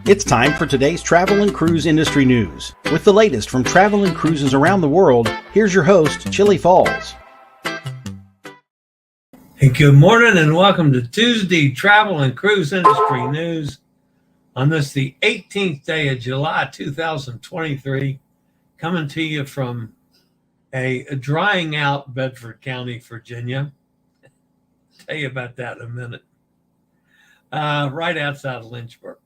It's time for today's travel and cruise industry news. With the latest from travel and cruises around the world, here's your host, Chillie Falls. Hey, good morning and welcome to Tuesday Travel and Cruise Industry News on this, the 18th day of July 2023, coming to you from a drying out Bedford County, Virginia. I'll tell you about that in a minute. Right outside of Lynchburg.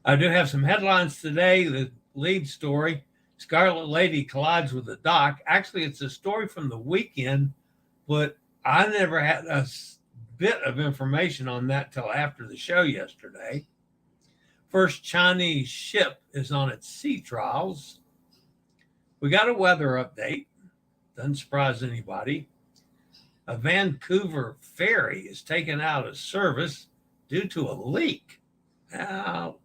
I do have some headlines today. The lead story, Scarlet Lady collides with a dock. Actually, it's a story from the weekend, but I never had a bit of information on that till after the show yesterday. First Chinese ship is on its sea trials. We got a weather update. Doesn't surprise anybody. A Vancouver ferry is taken out of service due to a leak. Now,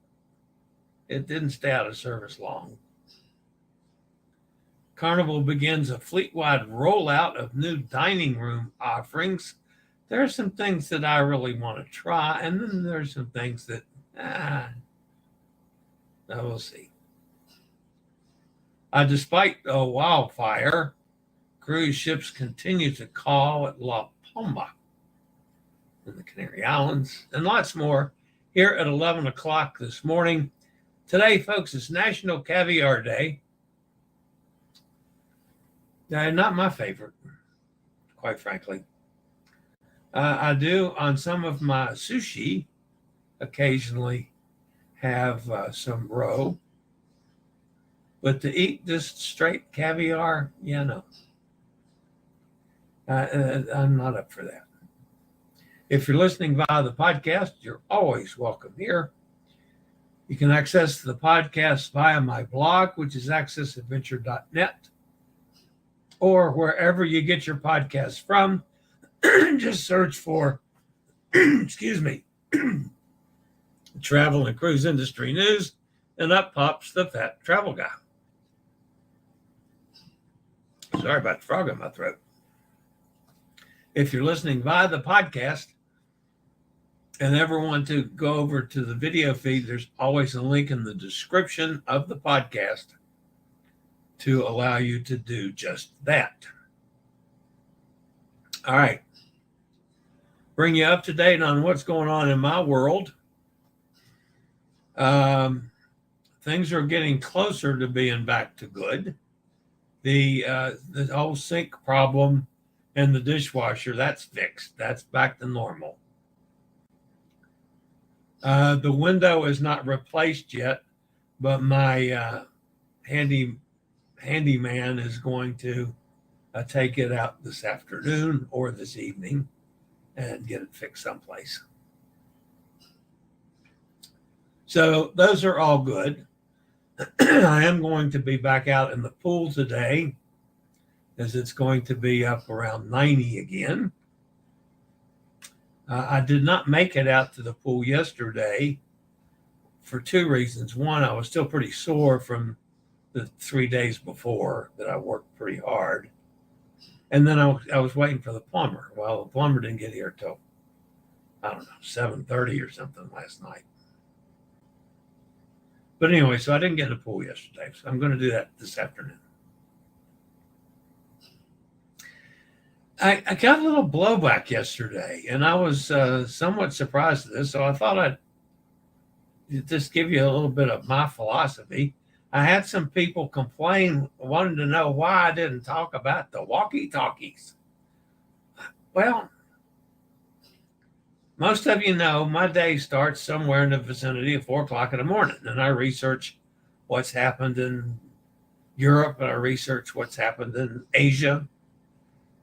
it didn't stay out of service long. Carnival begins a Fleetwide rollout of new dining room offerings. There are some things that I really want to try, and then there's some things that, we'll see. Despite a wildfire, cruise ships continue to call at Palma in the Canary Islands, and lots more here at 11 o'clock this morning. Today, folks, is National Caviar Day. Not my favorite, quite frankly. I do, on some of my sushi, occasionally have some roe. But to eat just straight caviar, no. I'm not up for that. If you're listening via the podcast, you're always welcome here. You can access the podcast via my blog, which is accessadventure.net, or wherever you get your podcasts from. Just search for, Travel and Cruise Industry News, and up pops the Fat Travel Guy. Sorry about the frog in my throat. If you're listening via the podcast and ever want to go over to the video feed, there's always a link in the description of the podcast to allow you to do just that. All right. Bring you up to date on what's going on in my world. Things are getting closer to being back to good. The whole sink problem and the dishwasher, that's fixed. That's back to normal. The window is not replaced yet, but my handyman is going to take it out this afternoon or this evening and get it fixed someplace. So those are all good. I am going to be back out in the pool today, as it's going to be up around 90 again. I did not make it out to the pool yesterday for two reasons. One, I was still pretty sore from the 3 days before that I worked pretty hard. And then I was waiting for the plumber. Well, the plumber didn't get here till, 7:30 or something last night. But anyway, so I didn't get in the pool yesterday. So I'm going to do that this afternoon. I got a little blowback yesterday, and I was somewhat surprised at this. So I thought I'd just give you a little bit of my philosophy. I had some people complain, wanting to know why I didn't talk about the walkie-talkies. Well, most of you know my day starts somewhere in the vicinity of 4 o'clock in the morning, and I research what's happened in Europe, and I research what's happened in Asia,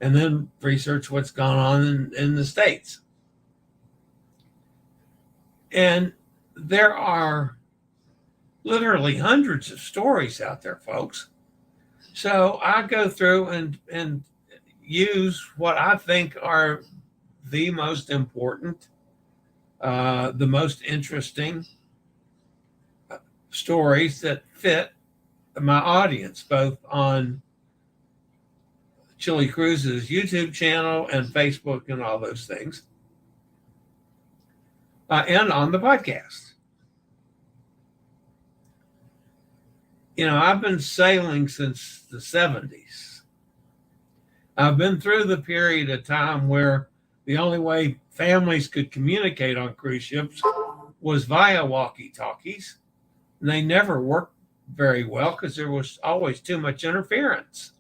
and then research what's gone on in the States. And there are literally hundreds of stories out there, folks. So I go through and use what I think are the most important, the most interesting stories that fit my audience, both on Chillie Cruises YouTube channel and Facebook and all those things, and on the podcast. I've been sailing since the 70s. I've been through the period of time where the only way families could communicate on cruise ships was via walkie-talkies. And they never worked very well because there was always too much interference.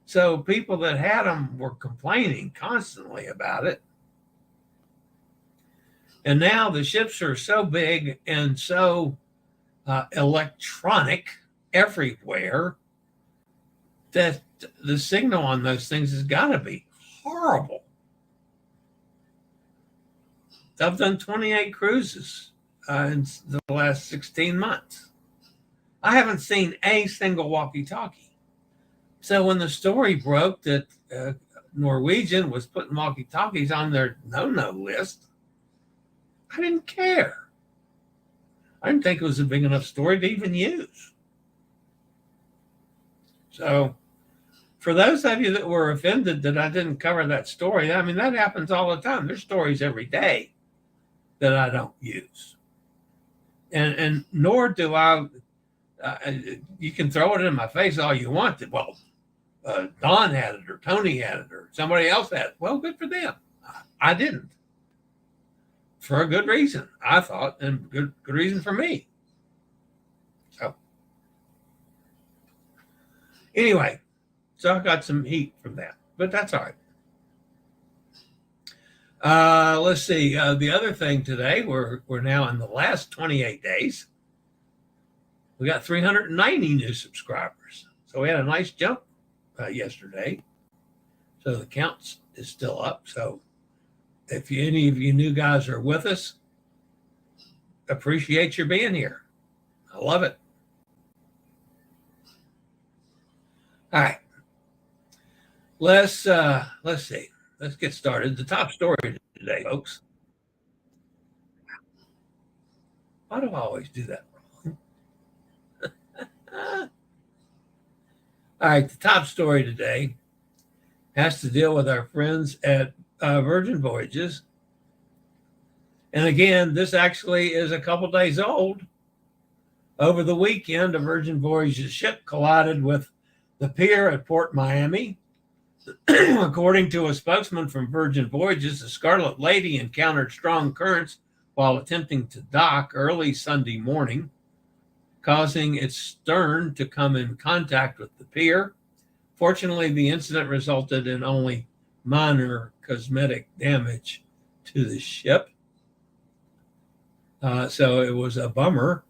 So people that had them were complaining constantly about it. And now the ships are so big and so electronic everywhere that the signal on those things has got to be horrible. I've done 28 cruises in the last 16 months. I haven't seen a single walkie-talkie. So when the story broke that Norwegian was putting walkie-talkies on their no-no list, I didn't care. I didn't think it was a big enough story to even use. So for those of you that were offended that I didn't cover that story, I mean, that happens all the time. There's stories every day that I don't use. And nor do I, you can throw it in my face all you want. Well, Don had it or Tony had it or somebody else had it. Well, good for them. I didn't. For a good reason, I thought, and good reason for me. So anyway, so I got some heat from that, but that's all right. Let's see. The other thing today, we're now in the last 28 days. We got 390 new subscribers. So we had a nice jump yesterday. So the count is still up. So if any of you new guys are with us, appreciate your being here. I love it. All right. Let's see. Let's get started. The top story today, folks. Why do I always do that wrong? All right. The top story today has to deal with our friends at Virgin Voyages. And again, this actually is a couple days old. Over the weekend, a Virgin Voyages ship collided with the pier at PortMiami. According to a spokesman from Virgin Voyages, the Scarlet Lady encountered strong currents while attempting to dock early Sunday morning, causing its stern to come in contact with the pier. Fortunately, the incident resulted in only minor cosmetic damage to the ship. So it was a bummer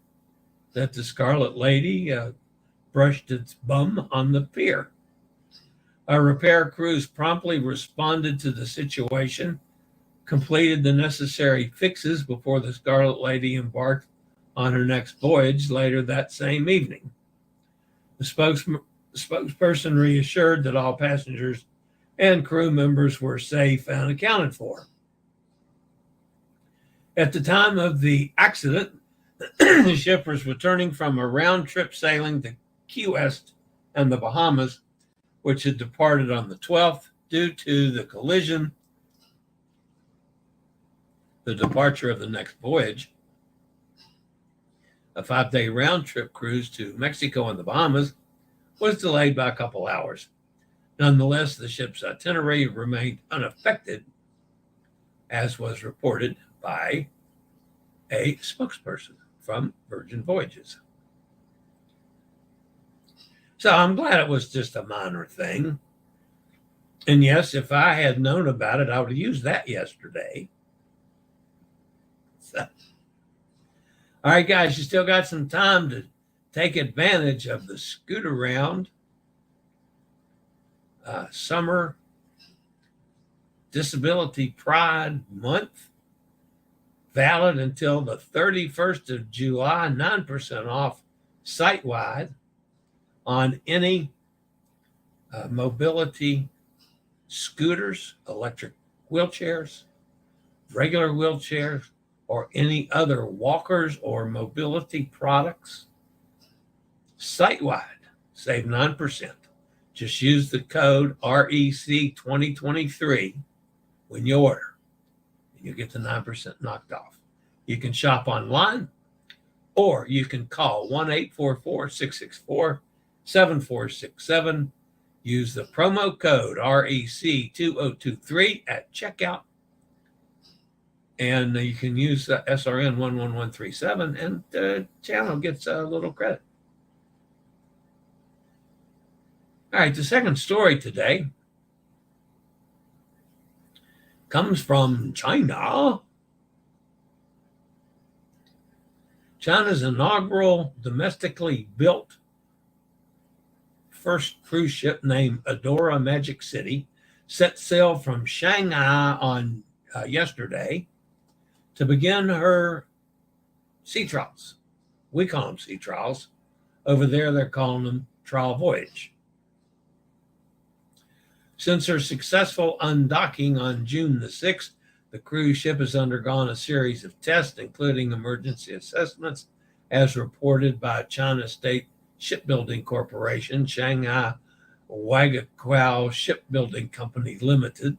that the Scarlet Lady brushed its bum on the pier. A repair crews promptly responded to the situation, completed the necessary fixes before the Scarlet Lady embarked on her next voyage later that same evening. The spokesperson reassured that all passengers and crew members were safe and accounted for. At the time of the accident, the ship was returning from a round-trip sailing to Key West and the Bahamas, which had departed on the 12th due to the collision. The departure of the next voyage, a 5-day round-trip cruise to Mexico and the Bahamas, was delayed by a couple hours. Nonetheless, the ship's itinerary remained unaffected, as was reported by a spokesperson from Virgin Voyages. So I'm glad it was just a minor thing. And yes, if I had known about it, I would have used that yesterday. So, all right, guys, you still got some time to take advantage of the Scoot Around Summer Disability Pride Month, valid until the 31st of July, 9% off site-wide on any mobility scooters, electric wheelchairs, regular wheelchairs, or any other walkers or mobility products. Site-wide, save 9%. Just use the code REC2023 when you order. You get the 9% knocked off. You can shop online or you can call 1-844-664-7467. Use the promo code REC2023 at checkout, and you can use SRN 11137, and the channel gets a little credit. All right, the second story today comes from China. China's inaugural domestically built first cruise ship, named Adora Magic City, set sail from Shanghai on yesterday to begin her sea trials. We call them sea trials. Over there, they're calling them trial voyage. Since her successful undocking on June the 6th, the cruise ship has undergone a series of tests, including emergency assessments, as reported by China State Shipbuilding Corporation, Shanghai Wagakwao Shipbuilding Company Limited.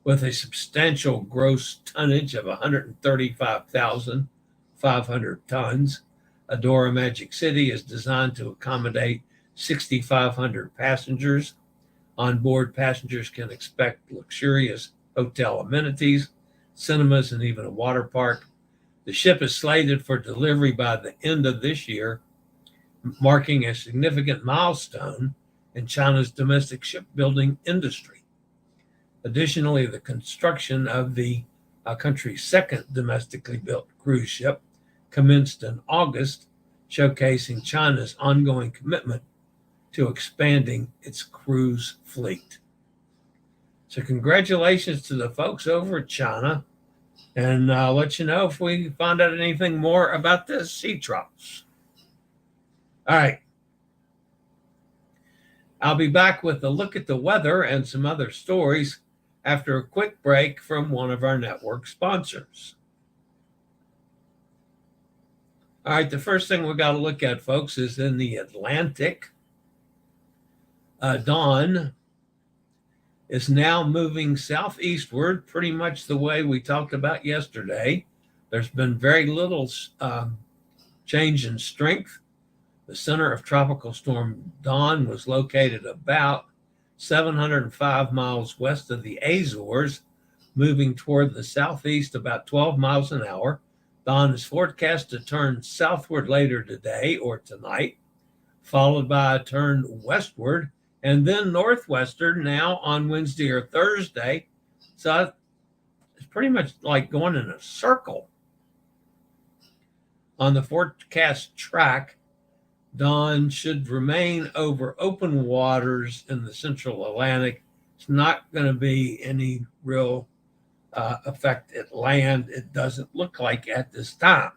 With a substantial gross tonnage of 135,500 tons, Adora Magic City is designed to accommodate 6,500 passengers. On board, passengers can expect luxurious hotel amenities, cinemas, and even a water park. The ship is slated for delivery by the end of this year, marking a significant milestone in China's domestic shipbuilding industry. Additionally, the construction of the country's second domestically built cruise ship commenced in August, showcasing China's ongoing commitment to expanding its cruise fleet. So congratulations to the folks over at China, and I'll let you know if we find out anything more about the sea trials. All right. I'll be back with a look at the weather and some other stories after a quick break from one of our network sponsors. All right, the first thing we got to look at, folks, is in the Atlantic. Dawn is now moving southeastward, pretty much the way we talked about yesterday. There's been very little change in strength. The center of Tropical Storm Dawn was located about 705 miles west of the Azores, moving toward the southeast about 12 miles an hour. Dawn is forecast to turn southward later today or tonight, followed by a turn westward and then northwestern now on Wednesday or Thursday. So it's pretty much like going in a circle. On the forecast track, Dawn should remain over open waters in the central Atlantic. It's not going to be any real effect at land. It doesn't look like at this time.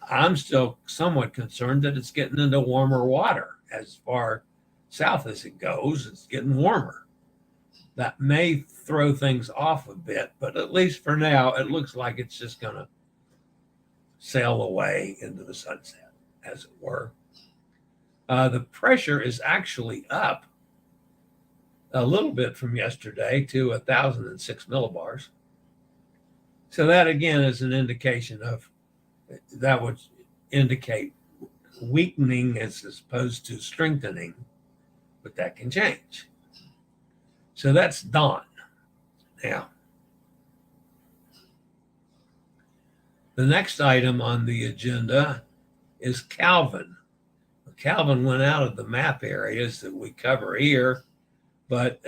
I'm still somewhat concerned that it's getting into warmer water. As far south as it goes, it's getting warmer. That may throw things off a bit, but at least for now, it looks like it's just going to sail away into the sunset, as it were. The pressure is actually up a little bit from yesterday to 1,006 millibars. So that again is an indication of, that would indicate weakening as opposed to strengthening, but that can change. So that's Dawn. Now, the next item on the agenda is Calvin. Calvin went out of the map areas that we cover here, but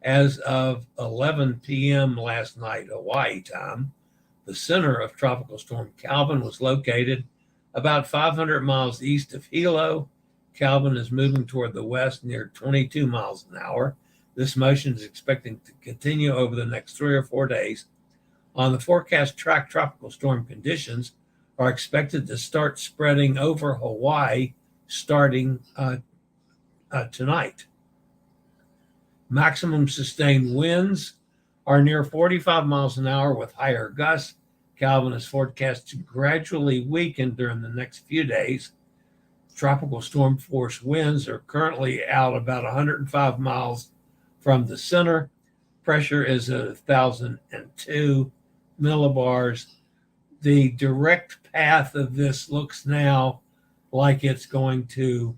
as of 11 p.m. last night, Hawaii time, the center of Tropical Storm Calvin was located about 500 miles east of Hilo. Calvin is moving toward the west near 22 miles an hour. This motion is expected to continue over the next 3 or 4 days. On the forecast track, tropical storm conditions are expected to start spreading over Hawaii starting tonight. Maximum sustained winds are near 45 miles an hour with higher gusts. Calvin is forecast to gradually weaken during the next few days. Tropical storm force winds are currently out about 105 miles from the center. Pressure is at 1,002 millibars. The direct path of this looks now like it's going to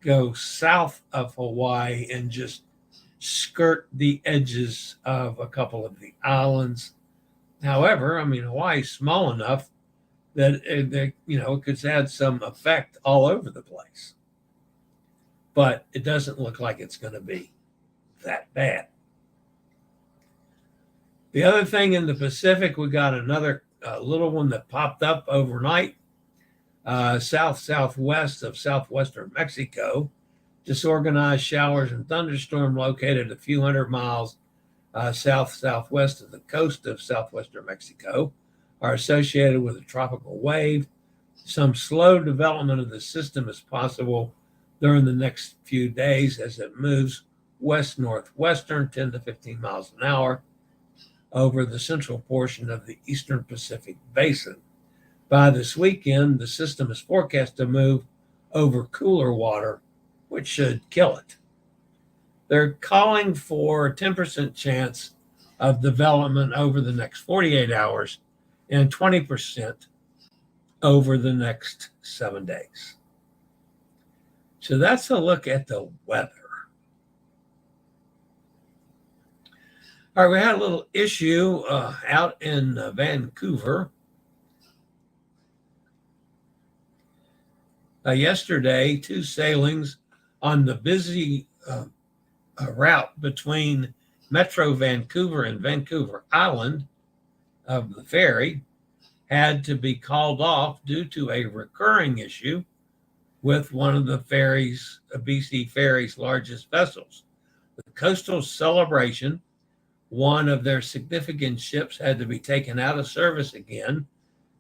go south of Hawaii and just skirt the edges of a couple of the islands. However, I mean, Hawaii's small enough that it could have some effect all over the place. But it doesn't look like it's going to be that bad. The other thing in the Pacific, we got another little one that popped up overnight, southwest of southwestern Mexico. Disorganized showers and thunderstorm located a few hundred miles southwest of the coast of southwestern Mexico are associated with a tropical wave. Some slow development of the system is possible during the next few days as it moves west-northwestern, 10 to 15 miles an hour, over the central portion of the eastern Pacific basin. By this weekend, the system is forecast to move over cooler water, which should kill it. They're calling for a 10% chance of development over the next 48 hours and 20% over the next 7 days. So that's a look at the weather. All right, we had a little issue out in Vancouver. Yesterday, 2 sailings on the busy route between Metro Vancouver and Vancouver Island of the ferry had to be called off due to a recurring issue with one of the ferry's, BC Ferry's largest vessels. The Coastal Celebration, one of their significant ships, had to be taken out of service again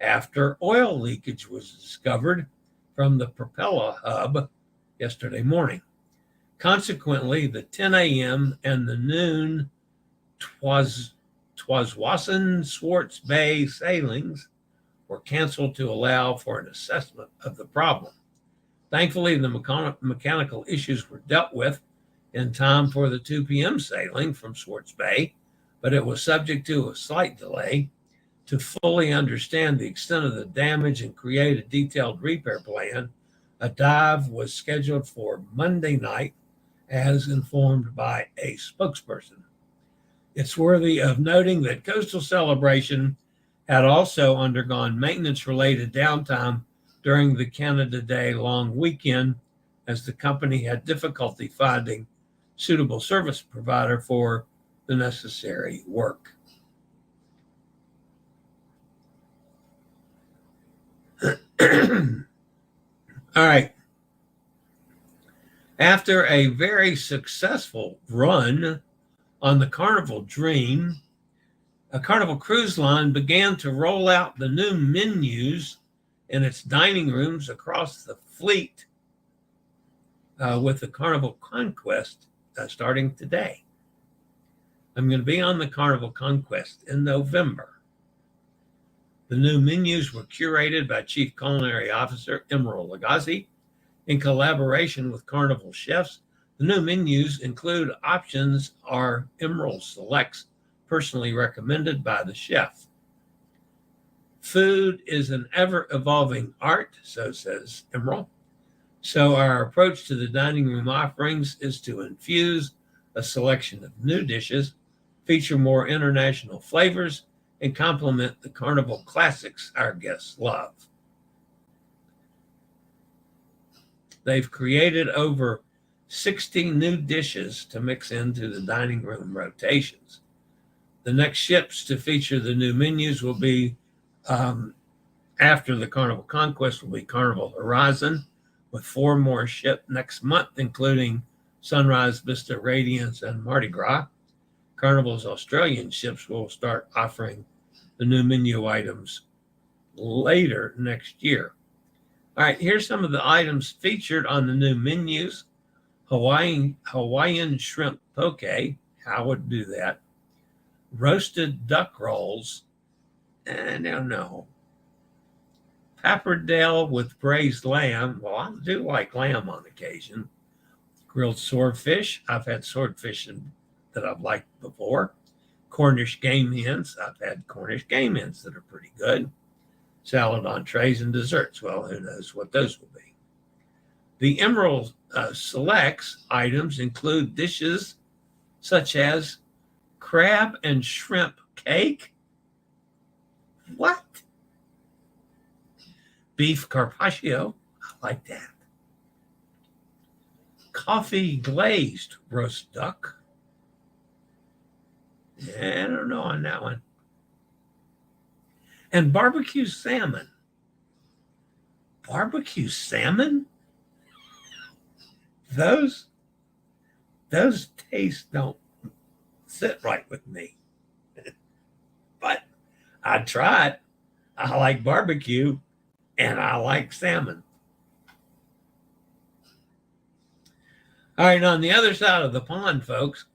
after oil leakage was discovered from the propeller hub yesterday morning. Consequently, the 10 a.m. and the noon Twawasan-Swartz Bay sailings were canceled to allow for an assessment of the problem. Thankfully, the mechanical issues were dealt with in time for the 2 p.m. sailing from Swartz Bay, but it was subject to a slight delay. To fully understand the extent of the damage and create a detailed repair plan, a dive was scheduled for Monday night, as informed by a spokesperson. It's worthy of noting that Coastal Celebration had also undergone maintenance-related downtime during the Canada Day long weekend, as the company had difficulty finding suitable service provider for the necessary work. All right. After a very successful run on the Carnival Dream, a Carnival Cruise Line began to roll out the new menus in its dining rooms across the fleet with the Carnival Conquest starting today. I'm going to be on the Carnival Conquest in November. The new menus were curated by Chief Culinary Officer Emerald Lagasse in collaboration with Carnival chefs. The new menus include options our Emerald selects, personally recommended by the chef. Food is an ever-evolving art, so says Emerald. So our approach to the dining room offerings is to infuse a selection of new dishes, feature more international flavors, and complement the Carnival classics our guests love. They've created over 60 new dishes to mix into the dining room rotations. The next ships to feature the new menus will be, after the Carnival Conquest, will be Carnival Horizon, with 4 more ships next month, including Sunrise, Vista, Radiance, and Mardi Gras. Carnival's Australian ships will start offering the new menu items later next year. All right, here's some of the items featured on the new menus. Hawaiian shrimp poke, how would do that? Roasted duck rolls, I don't know. Pappardelle with braised lamb. Well, I do like lamb on occasion. Grilled swordfish. I've had swordfish that I've liked before. Cornish game hens. I've had Cornish game hens that are pretty good. Salad entrees and desserts. Well, who knows what those will be. The Emerald Selects items include dishes such as crab and shrimp cake. What? Beef carpaccio. I like that. Coffee glazed roast duck. I don't know on that one. And barbecue salmon. Barbecue salmon? Those tastes don't sit right with me. But I'd try it. I like barbecue and I like salmon. All right, on the other side of the pond, folks,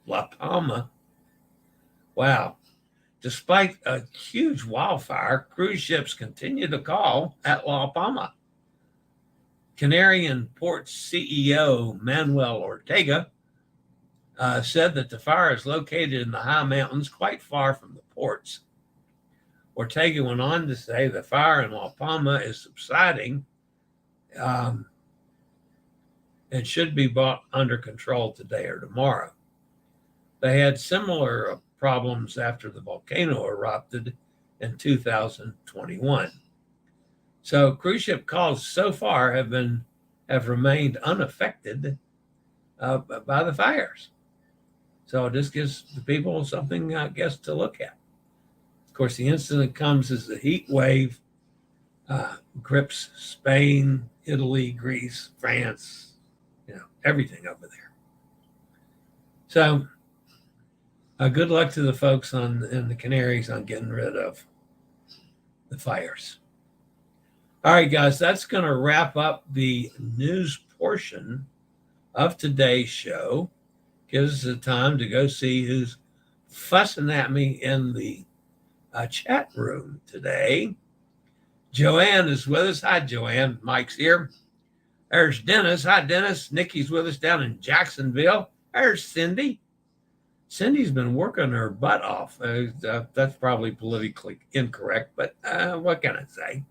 La Palma. Wow. Despite a huge wildfire, cruise ships continue to call at La Palma. Canarian Port CEO Manuel Ortega said that the fire is located in the high mountains quite far from the ports. Ortega went on to say the fire in La Palma is subsiding and should be brought under control today or tomorrow. They had similar problems after the volcano erupted in 2021. So cruise ship calls so far have remained unaffected by the fires. So this gives the people something, I guess, to look at. Of course, the incident comes as the heat wave grips Spain, Italy, Greece, France, everything over there. So good luck to the folks in the Canaries on getting rid of the fires. All right, guys, that's going to wrap up the news portion of today's show. Gives us the time to go see who's fussing at me in the chat room today. Joanne is with us. Hi, Joanne. Mike's here. There's Dennis. Hi, Dennis. Nikki's with us down in Jacksonville. There's Cindy. Cindy's been working her butt off. That's probably politically incorrect, but what can I say?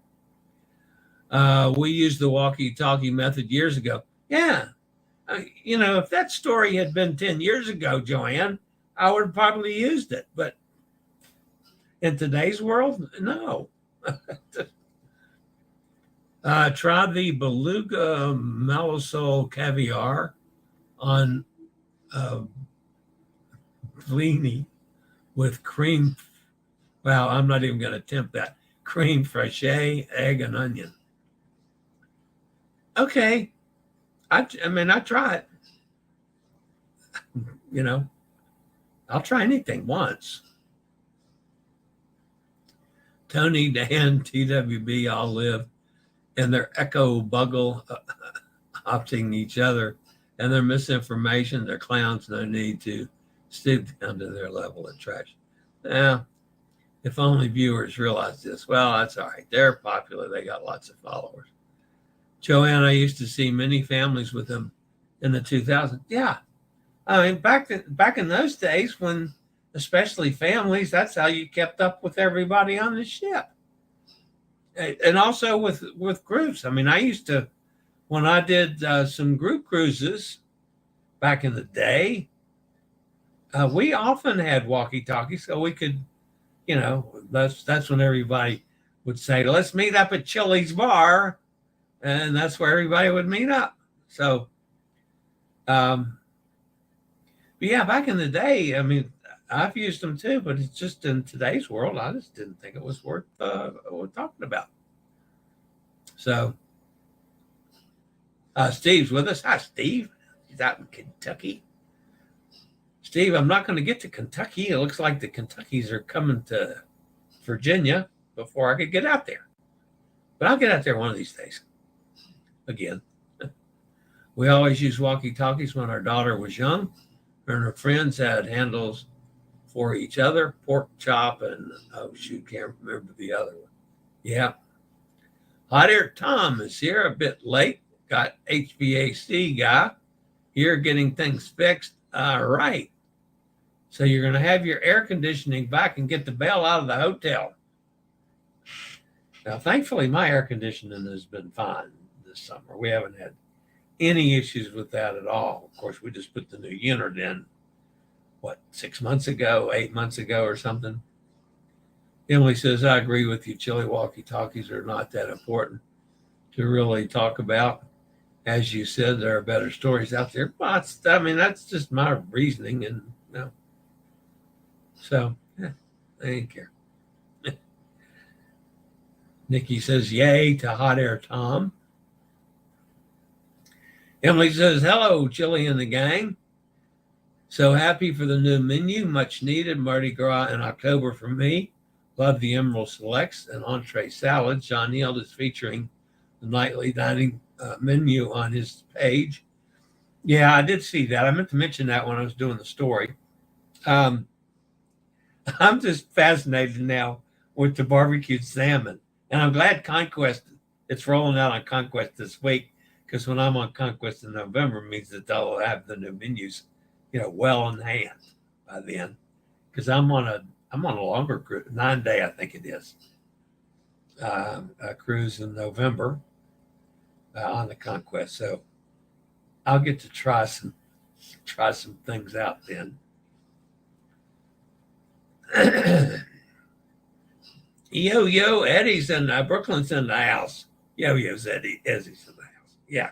We used the walkie-talkie method years ago. Yeah. If that story had been 10 years ago, Joanne, I would have probably used it. But in today's world, no. Try the beluga malasol caviar on blini with cream. Wow, I'm not even going to attempt that. Cream fraiche, egg, and onion. Okay. I try it. I'll try anything once. Tony, Dan, TWB all live in their echo buggle opting each other and their misinformation. They're clowns. No need to stoop down to their level of trash. Now, if only viewers realize this. Well, that's all right. They're popular. They got lots of followers. Joanne, I used to see many families with them in the 2000s. Yeah. I mean, back in those days when, especially families, that's how you kept up with everybody on the ship. And also with groups. I mean, I used to, when I did some group cruises back in the day, we often had walkie-talkies, so we could, that's when everybody would say, let's meet up at Chillie's bar. And that's where everybody would meet up. So, but yeah, back in the day, I mean, I've used them too, but it's just in today's world, I just didn't think it was worth talking about. So, Steve's with us. Hi, Steve. He's out in Kentucky. Steve, I'm not going to get to Kentucky. It looks like the Kentuckys are coming to Virginia before I could get out there. But I'll get out there one of these days. Again, we always used walkie-talkies when our daughter was young, and her friends had handles for each other, pork chop, and can't remember the other one. Yeah. Hot Air Tom is here, a bit late. Got HVAC guy here getting things fixed. All right. So you're going to have your air conditioning back and get the bell out of the hotel. Now, thankfully, my air conditioning has been fine this summer. We haven't had any issues with that at all. Of course, we just put the new unit in, 6 months ago, 8 months ago or something. Emily says, I agree with you. Chillie walkie-talkies are not that important to really talk about. As you said, there are better stories out there. But that's just my reasoning. And so, I didn't care. Nikki says, yay to Hot Air Tom. Emily says, hello, Chillie and the gang. So happy for the new menu. Much needed. Mardi Gras in October for me. Love the Emerald Selects and entree salad. John Neal is featuring the nightly dining menu on his page. Yeah, I did see that. I meant to mention that when I was doing the story. I'm just fascinated now with the barbecued salmon. And I'm glad Conquest, it's rolling out on Conquest this week, because when I'm on Conquest in November, it means that they'll have the new menus, well in hand by then. Because I'm on a longer cruise, 9-day, I think it is, a cruise in November on the Conquest. So I'll get to try some things out then. Yo, Eddie's in Brooklyn's in the house. Yo's Eddie's in the house. Yeah.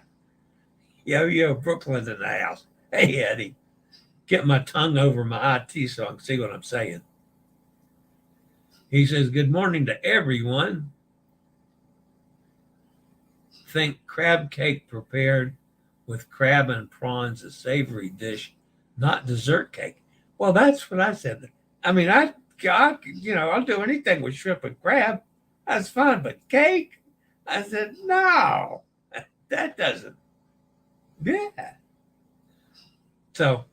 Yo, Brooklyn's in the house. Hey, Eddie. Get my tongue over my IT so I can see what I'm saying. He says, good morning to everyone. Think crab cake prepared with crab and prawns, a savory dish, not dessert cake. Well, that's what I said. I'll do anything with shrimp and crab. That's fine, but cake? I said, no, that doesn't. Yeah. So,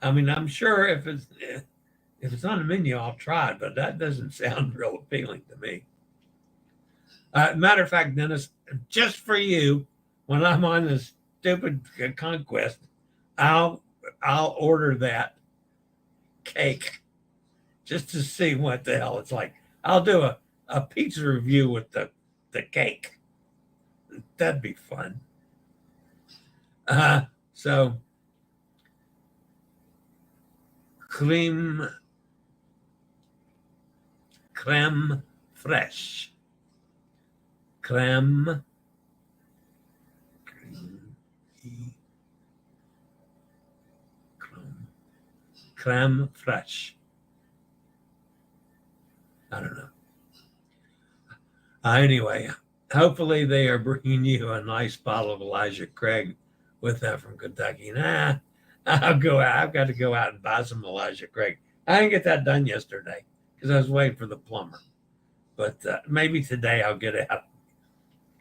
I'm sure if it's on the menu, I'll try it, but that doesn't sound real appealing to me. Matter of fact, Dennis, just for you, when I'm on this stupid Conquest, I'll order that cake just to see what the hell it's like. I'll do a pizza review with the cake. That'd be fun. So creme fraiche. Creme fraiche. I don't know. Anyway, hopefully they are bringing you a nice bottle of Elijah Craig with that from Kentucky. Nah, I'll go out. I've got to go out and buy some Elijah Craig. I didn't get that done yesterday because I was waiting for the plumber. But maybe today I'll get out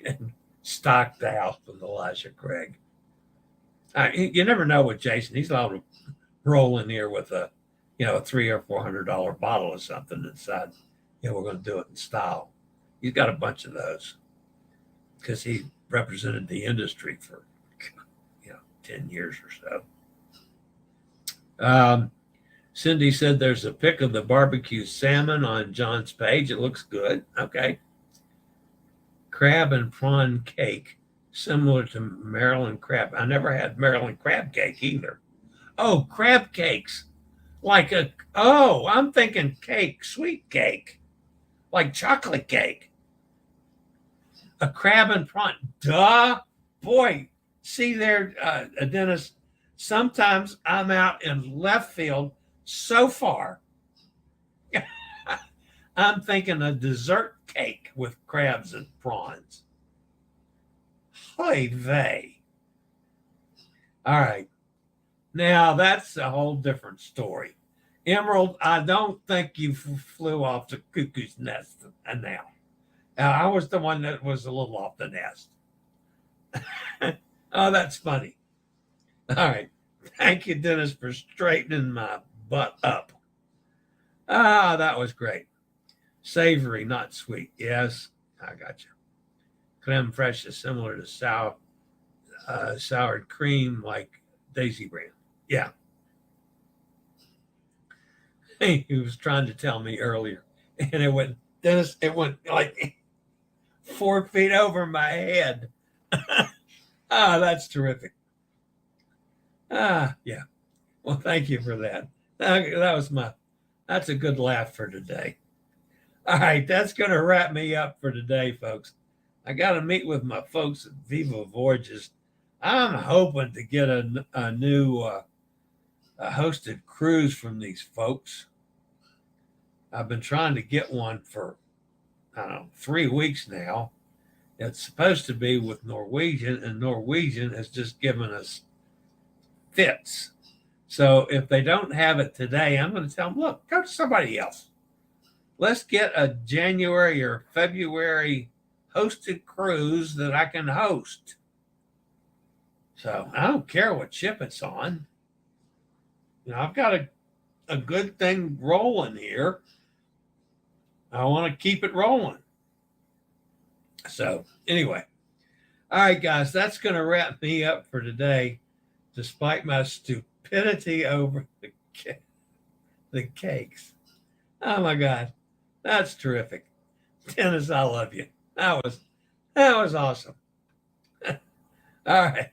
and stock the house with Elijah Craig. You never know with Jason. He's allowed to roll in here with a $300 or $400 bottle or something and decide, we're going to do it in style. He's got a bunch of those because he represented the industry for 10 years or so. Cindy said there's a pic of the barbecue salmon on John's page. It looks good. Okay. Crab and prawn cake, similar to Maryland crab. I never had Maryland crab cake either. Oh, crab cakes. I'm thinking cake, sweet cake, like chocolate cake. A crab and prawn. Duh. Boy, see there, Dennis, sometimes I'm out in left field so far. I'm thinking a dessert cake with crabs and prawns. Hoy vey. All right. Now, that's a whole different story. Emerald, I don't think you flew off the cuckoo's nest now. I was the one that was a little off the nest. Oh, that's funny. All right. Thank you, Dennis, for straightening my butt up. That was great. Savory, not sweet. Yes, I got you. Creme fraiche is similar to soured cream like Daisy brand. Yeah. He was trying to tell me earlier, and it went, Dennis, it went like 4 feet over my head. Ah, that's terrific. Ah, yeah. Well, thank you for that. That's a good laugh for today. All right, that's going to wrap me up for today, folks. I got to meet with my folks at Viva Voyages. I'm hoping to get a new a hosted cruise from these folks. I've been trying to get one for, I don't know, 3 weeks now. It's supposed to be with Norwegian, and Norwegian has just given us fits. So if they don't have it today, I'm going to tell them, look, go to somebody else. Let's get a January or February hosted cruise that I can host. So I don't care what ship it's on. I've got a good thing rolling here. I want to keep it rolling. So anyway, all right, guys, that's going to wrap me up for today, despite my stupidity over the cakes. Oh my God, that's terrific, Dennis. I love you. That was awesome. All right,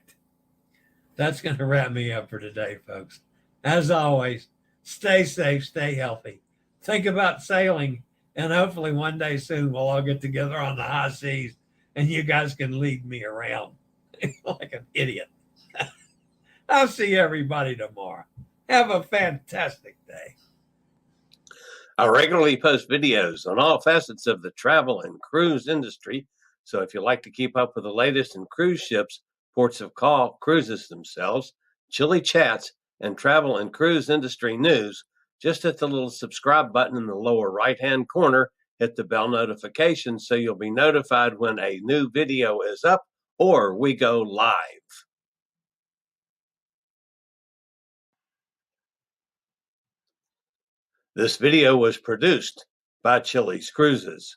that's going to wrap me up for today, folks. As always, stay safe, stay healthy. Think about sailing, and hopefully one day soon we'll all get together on the high seas and you guys can lead me around like an idiot. I'll see everybody tomorrow. Have a fantastic day. I regularly post videos on all facets of the travel and cruise industry. So if you like to keep up with the latest in cruise ships, ports of call, cruises themselves, chilly chats, and travel and cruise industry news, just hit the little subscribe button in the lower right-hand corner, hit the bell notification so you'll be notified when a new video is up or we go live. This video was produced by Chillie's Cruises.